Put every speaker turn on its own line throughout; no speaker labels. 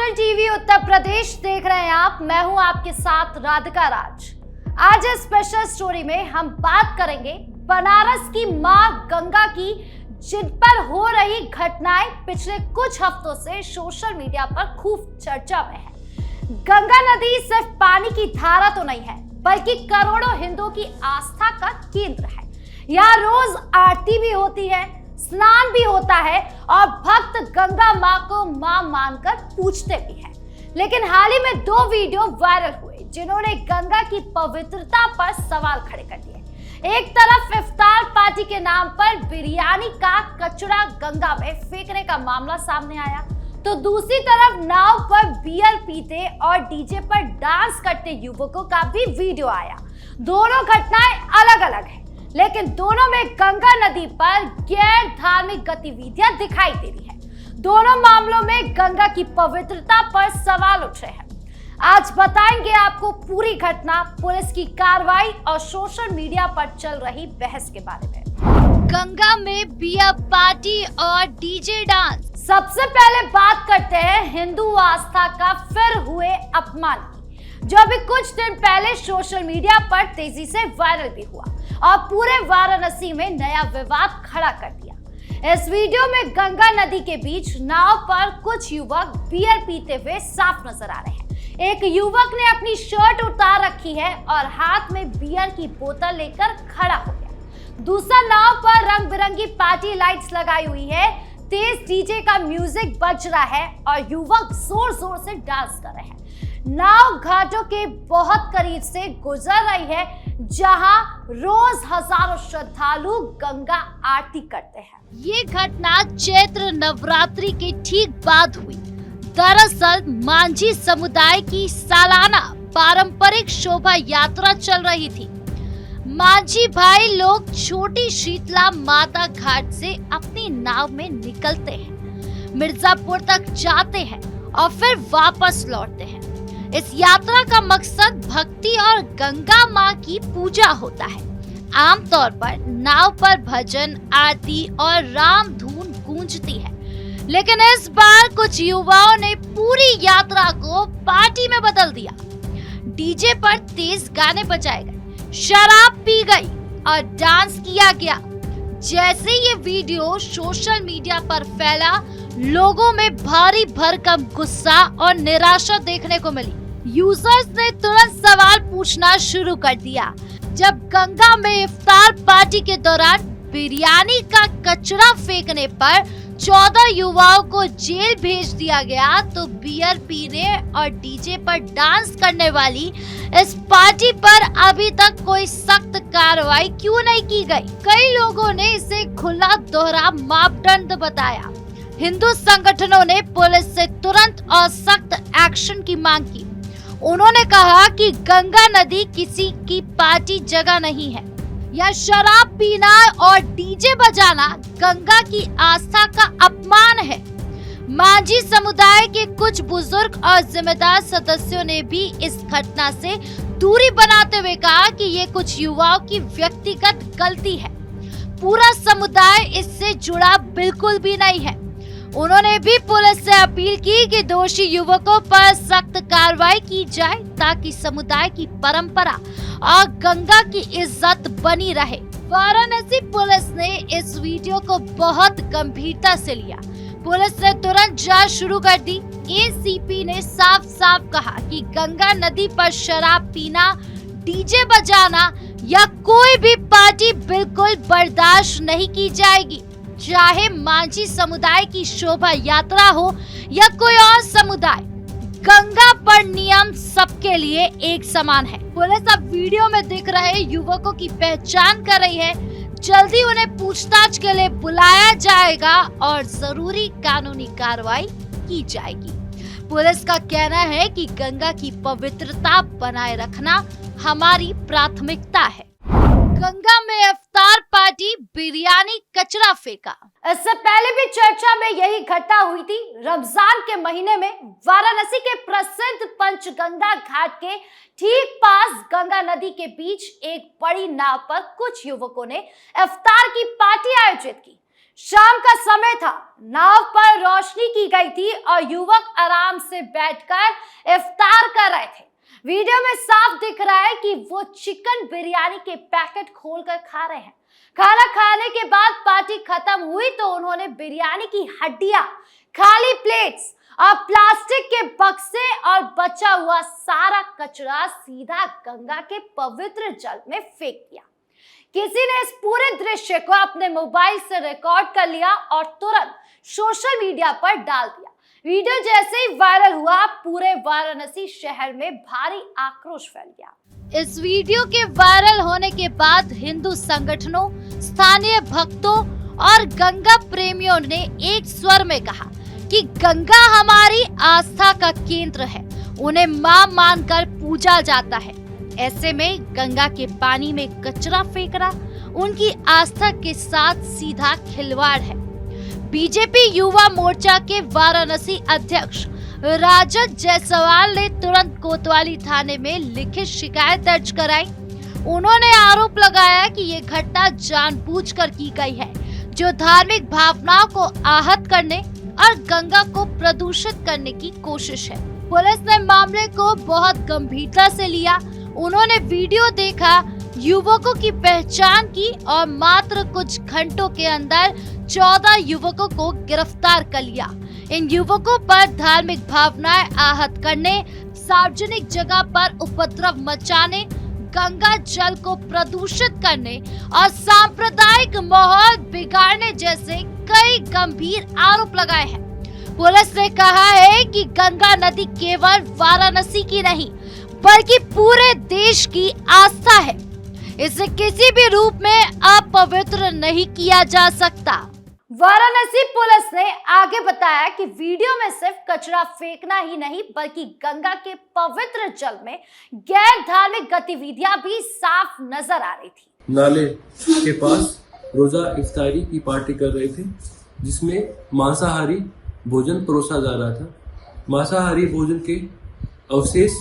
National TV Uttar Pradesh देख रहे हैं आप। मैं हूं आपके साथ राधिका राज। आज इस स्पेशल स्टोरी में हम बात करेंगे बनारस की मां गंगा की, जिन पर हो रही घटनाएं पिछले कुछ हफ्तों से सोशल मीडिया पर खूब चर्चा में है। गंगा नदी सिर्फ पानी की धारा तो नहीं है, बल्कि करोड़ों हिंदुओं की आस्था का केंद्र है। यहाँ रोज आरती भी होती है, स्नान भी होता है और भक्त गंगा मां को मां मानकर पूजते भी हैं। लेकिन हाल ही में दो वीडियो वायरल हुए जिन्होंने गंगा की पवित्रता पर सवाल खड़े कर दिए। एक तरफ इफ्तार पार्टी के नाम पर बिरयानी का कचरा गंगा में फेंकने का मामला सामने आया, तो दूसरी तरफ नाव पर बियर पीते और डीजे पर डांस करते युवकों का भी वीडियो आया। दोनों घटनाएं अलग अलग हैं, लेकिन दोनों में गंगा नदी पर गैर धार्मिक गतिविधियां दिखाई दे रही है। दोनों मामलों में गंगा की पवित्रता पर सवाल उठ रहे हैं। आज बताएंगे आपको पूरी घटना, पुलिस की कार्रवाई और सोशल मीडिया पर चल रही बहस के बारे में। गंगा में बियर पार्टी और डीजे डांस। सबसे पहले बात करते हैं हिंदू आस्था का फिर हुए अपमान की, जो अभी कुछ दिन पहले सोशल मीडिया पर तेजी से वायरल भी हुआ और पूरे वाराणसी में नया विवाद खड़ा कर दिया। इस वीडियो में गंगा नदी के बीच नाव पर कुछ युवक बियर पीते हुए साफ नजर आ रहे हैं। एक युवक ने अपनी शर्ट उतार रखी है और हाथ में बियर की बोतल लेकर खड़ा हो गया। दूसरा नाव पर रंग बिरंगी पार्टी लाइट्स लगाई हुई है, तेज डीजे का म्यूजिक बज रहा है और युवक जोर जोर से डांस कर रहे हैं। नाव घाटों के बहुत करीब से गुजर रही है, जहां रोज हजारों श्रद्धालु गंगा आरती करते हैं। ये घटना चैत्र नवरात्रि के ठीक बाद हुई। दरअसल मांझी समुदाय की सालाना पारंपरिक शोभा यात्रा चल रही थी। मांझी भाई लोग छोटी शीतला माता घाट से अपनी नाव में निकलते हैं, मिर्जापुर तक जाते हैं और फिर वापस लौटते हैं। इस यात्रा का मकसद भक्ति और गंगा मां की पूजा होता है। आमतौर पर नाव पर भजन, आरती और राम धुन गूंजती है, लेकिन इस बार कुछ युवाओं ने पूरी यात्रा को पार्टी में बदल दिया। डीजे पर तेज गाने बजाए गए, शराब पी गई और डांस किया गया। जैसे ये वीडियो सोशल मीडिया पर फैला, लोगों में भारी भरकम गुस्सा और निराशा देखने को मिली। यूजर्स ने तुरंत सवाल पूछना शुरू कर दिया। जब गंगा में इफ्तार पार्टी के दौरान बिरयानी का कचरा फेंकने पर 14 युवाओं को जेल भेज दिया गया, तो बियर पीने और डीजे पर डांस करने वाली इस पार्टी पर अभी तक कोई सख्त कार्रवाई क्यों नहीं की गई? कई लोगों ने इसे खुला दोहरा मापदंड बताया। हिंदू संगठनों ने पुलिस से तुरंत और सख्त एक्शन की मांग की। उन्होंने कहा कि गंगा नदी किसी की पार्टी जगह नहीं है। यह शराब पीना और डीजे बजाना गंगा की आस्था का अपमान है। मांझी समुदाय के कुछ बुजुर्ग और जिम्मेदार सदस्यों ने भी इस घटना से दूरी बनाते हुए कहा कि ये कुछ युवाओं की व्यक्तिगत गलती है। पूरा समुदाय इससे जुड़ा बिल्कुल भी नहीं है। उन्होंने भी पुलिस से अपील की कि दोषी युवकों पर सख्त कार्रवाई की जाए, ताकि समुदाय की परंपरा और गंगा की इज्जत बनी रहे। वाराणसी पुलिस ने इस वीडियो को बहुत गंभीरता से लिया। पुलिस ने तुरंत जांच शुरू कर दी। एसीपी ने साफ साफ कहा कि गंगा नदी पर शराब पीना, डीजे बजाना या कोई भी पार्टी बिल्कुल बर्दाश्त नहीं की जाएगी, चाहे मांझी समुदाय की शोभा यात्रा हो या कोई और समुदाय। गंगा पर नियम सबके लिए एक समान है। पुलिस अब वीडियो में दिख रहे युवकों की पहचान कर रही है। जल्दी उन्हें पूछताछ के लिए बुलाया जाएगा और जरूरी कानूनी कार्रवाई की जाएगी। पुलिस का कहना है कि गंगा की पवित्रता बनाए रखना हमारी प्राथमिकता है। गंगा में इफ्तार पार्टी, बिरयानी कचरा फेंका। इससे पहले भी चर्चा में यही घटना हुई थी। रमजान के महीने में वाराणसी के प्रसिद्ध पंचगंगा घाट के ठीक पास गंगा नदी के बीच एक बड़ी नाव पर कुछ युवकों ने इफ्तार की पार्टी आयोजित की। शाम का समय था, नाव पर रोशनी की गई थी और युवक आराम से बैठकर इफ्तार कर रहे थे। वीडियो में साफ दिख रहा है कि वो चिकन बिरयानी के पैकेट खोलकर खा रहे हैं। खाना खाने के बाद पार्टी खत्म हुई तो उन्होंने बिरयानी की हड्डियां, खाली प्लेट्स और प्लास्टिक के बक्से और बचा हुआ सारा कचरा सीधा गंगा के पवित्र जल में फेंक दिया। किसी ने इस पूरे दृश्य को अपने मोबाइल से रिकॉर्ड कर लिया और तुरंत सोशल मीडिया पर डाल दिया। वीडियो जैसे ही वायरल हुआ, पूरे वाराणसी शहर में भारी आक्रोश फैल गया। इस वीडियो के वायरल होने के बाद हिंदू संगठनों, स्थानीय भक्तों और गंगा प्रेमियों ने एक स्वर में कहा कि गंगा हमारी आस्था का केंद्र है, उन्हें मां मानकर पूजा जाता है। ऐसे में गंगा के पानी में कचरा फेंकना उनकी आस्था के साथ सीधा खिलवाड़ है। बीजेपी युवा मोर्चा के वाराणसी अध्यक्ष राजद जायसवाल ने तुरंत कोतवाली थाने में लिखित शिकायत दर्ज कराई। उन्होंने आरोप लगाया कि ये घटना जानबूझकर की गई है, जो धार्मिक भावनाओं को आहत करने और गंगा को प्रदूषित करने की कोशिश है। पुलिस ने मामले को बहुत गंभीरता से लिया। उन्होंने वीडियो देखा, युवकों की पहचान की और मात्र कुछ घंटों के अंदर 14 युवकों को गिरफ्तार कर लिया। इन युवकों पर धार्मिक भावनाएं आहत करने, सार्वजनिक जगह पर उपद्रव मचाने, गंगा जल को प्रदूषित करने और सांप्रदायिक माहौल बिगाड़ने जैसे कई गंभीर आरोप लगाए हैं। पुलिस ने कहा है कि गंगा नदी केवल वाराणसी की नहीं बल्कि पूरे देश की आस्था है। इसे किसी भी रूप में अपवित्र नहीं किया जा सकता। वाराणसी पुलिस ने आगे बताया कि वीडियो में सिर्फ कचरा फेंकना ही नहीं बल्कि गंगा के पवित्र जल में गैर धार्मिक गतिविधियां भी साफ नजर आ रही थी।
नाले के पास रोजा इफ्तारी की पार्टी कर रहे थे, जिसमें मांसाहारी भोजन परोसा जा रहा था। मांसाहारी भोजन के अवशेष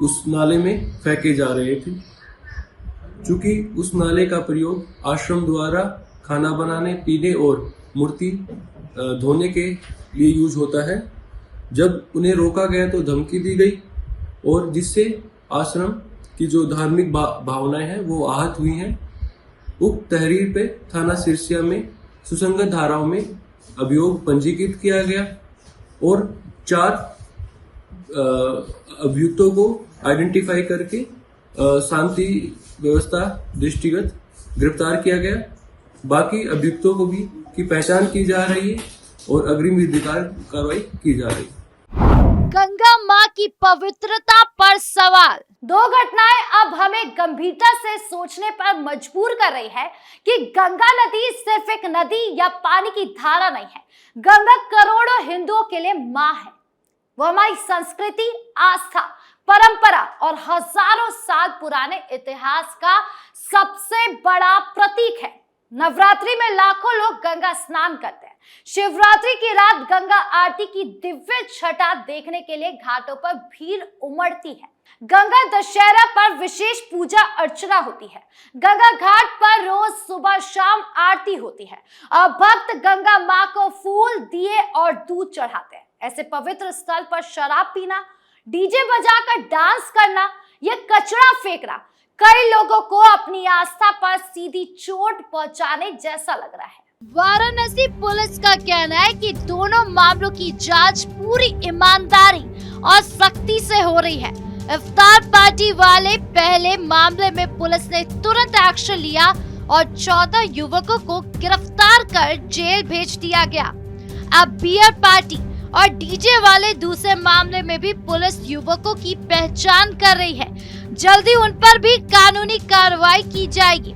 उस नाले में फेंके जा रहे थे। चूंकि उस नाले का प्रयोग आश्रम द्वारा खाना बनाने, पीने और मूर्ति धोने के लिए यूज होता है, जब उन्हें रोका गया तो धमकी दी गई और जिससे आश्रम की जो धार्मिक भावनाएं हैं वो आहत हुई हैं। उक्त तहरीर पे थाना सिरसिया में सुसंगत धाराओं में अभियोग पंजीकृत किया गया और 4 अभियुक्तों को आइडेंटिफाई करके शांति व्यवस्था दृष्टिगत गिरफ्तार किया गया। बाकी अभियुक्तों को भी की पहचान की जा रही है और अग्रिम विधिक कार्रवाई की जा रही है।
गंगा मां की पवित्रता पर सवाल। 2 घटनाएं अब हमें गंभीरता से सोचने पर मजबूर कर रही है कि गंगा नदी सिर्फ एक नदी या पानी की धारा नहीं है। गंगा करोड़ों हिंदुओं के लिए मां है। वो हमारी संस्कृति, आस्था, परंपरा और हजारों साल पुराने इतिहास का सबसे बड़ा प्रतीक है। नवरात्रि में लाखों लोग गंगा स्नान करते हैं। शिवरात्रि की रात गंगा आरती की दिव्य छटा देखने के लिए घाटों पर भीड़ उमड़ती है। गंगा दशहरा पर विशेष पूजा अर्चना होती है। गंगा घाट पर रोज सुबह शाम आरती होती है और भक्त गंगा मां को फूल, दिए और दूध चढ़ाते हैं। ऐसे पवित्र स्थल पर शराब पीना, डीजे बजाकर डांस करना या कचरा फेंकना कई लोगों को अपनी आस्था पर सीधी चोट पहुंचाने जैसा लग रहा है। वाराणसी पुलिस का कहना है कि दोनों मामलों की जांच पूरी ईमानदारी और सख्ती से हो रही है। इफ्तार पार्टी वाले पहले मामले में पुलिस ने तुरंत एक्शन लिया और 14 युवकों को गिरफ्तार कर जेल भेज दिया गया। अब बियर पार्टी और डीजे वाले दूसरे मामले में भी पुलिस युवकों की पहचान कर रही है। जल्दी उन पर भी कानूनी कार्रवाई की जाएगी।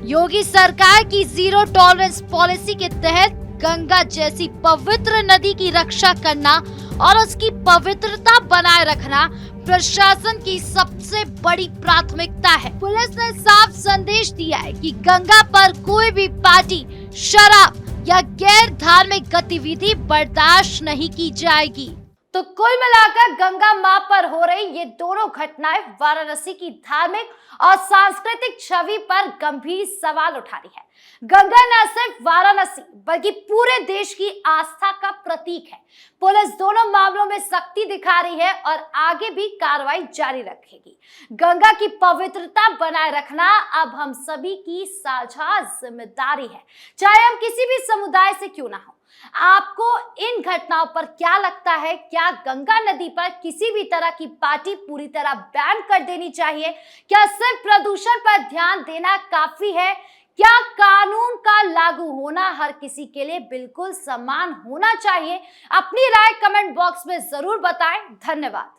योगी सरकार की जीरो टॉलरेंस पॉलिसी के तहत गंगा जैसी पवित्र नदी की रक्षा करना और उसकी पवित्रता बनाए रखना प्रशासन की सबसे बड़ी प्राथमिकता है। पुलिस ने साफ संदेश दिया है कि गंगा पर कोई भी पार्टी, शराब या गैर धार्मिक गतिविधि बर्दाश्त नहीं की जाएगी। तो कुल मिलाकर गंगा मां पर हो रही ये दोनों घटनाएं वाराणसी की धार्मिक और सांस्कृतिक छवि पर गंभीर सवाल उठा रही है। गंगा न सिर्फ वाराणसी बल्कि पूरे देश की आस्था का प्रतीक है। पुलिस दोनों मामलों में सख्ती दिखा रही है और आगे भी कार्रवाई जारी रखेगी। गंगा की पवित्रता बनाए रखना अब हम सभी की साझा जिम्मेदारी है, चाहे हम किसी भी समुदाय से क्यों ना हो। आपको इन घटनाओं पर क्या लगता है? क्या गंगा नदी पर किसी भी तरह की पार्टी पूरी तरह बैन कर देनी चाहिए? क्या सिर्फ प्रदूषण पर ध्यान देना काफी है? क्या कानून का लागू होना हर किसी के लिए बिल्कुल समान होना चाहिए? अपनी राय कमेंट बॉक्स में जरूर बताएं। धन्यवाद।